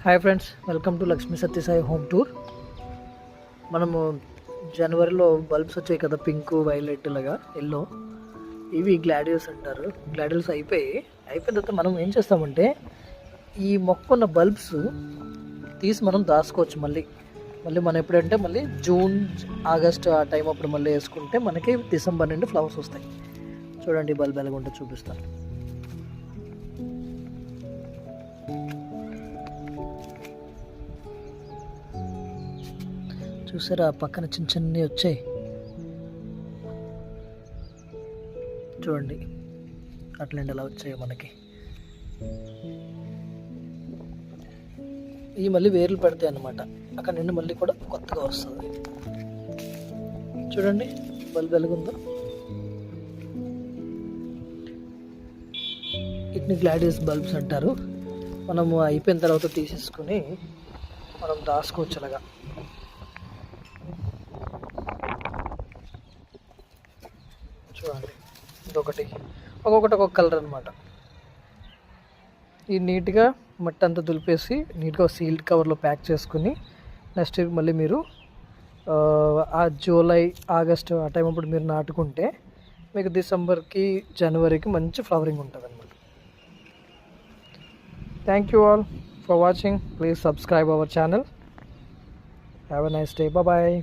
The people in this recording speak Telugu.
Hi friends, welcome to Lakshmi Satyasai home tour. మనము జనవరిలో బల్బ్స్ వచ్చాయి కదా, పింక్, వైలెట్, లాగా ఎల్లో. ఇవి గ్లాడియోస్ అంటారు. గ్లాడియోస్ అయిపోయిన తర్వాత మనం ఏం చేస్తామంటే ఈ మొక్క ఉన్న బల్బ్స్ తీసి మనం దాచుకోవచ్చు. మళ్ళీ మనం ఎప్పుడంటే మళ్ళీ జూన్, ఆగస్ట్ ఆ టైం అప్పుడు మళ్ళీ వేసుకుంటే మనకి డిసెంబర్ నుండి ఫ్లవర్స్ వస్తాయి. చూడండి బల్బ్ ఎలాగుంటే చూపిస్తాను. చూసారా, పక్కన చిన్న చిన్నవి వచ్చాయి చూడండి. అట్లండి ఎలా వచ్చాయో మనకి. ఇవి మళ్ళీ వేర్లు పడతాయి అన్నమాట. అక్కడ నుండి మళ్ళీ కూడా కొత్తగా వస్తుంది. చూడండి బల్బ్ ఎలాగుందో. వీటిని గ్లాడియస్ బల్బ్స్ అంటారు. మనము అయిపోయిన తర్వాత తీసేసుకుని మనం దాచుకోవచ్చు అలాగా. చూడండి, ఒక్కొక్కటి ఒక్కొక్క కలర్ అనమాట. ఇది నీట్గా మట్టి అంతా దులిపేసి నీట్గా సీల్డ్ కవర్లో ప్యాక్ చేసుకుని నెక్స్ట్ మళ్ళీ మీరు ఆ జూలై, ఆగస్టు ఆ టైం అప్పుడు మీరు నాటుకుంటే మీకు డిసెంబర్కి, జనవరికి మంచి ఫ్లవరింగ్ ఉంటుంది అనమాట. Thank you all for watching. Please subscribe our channel. Have a nice day. Bye.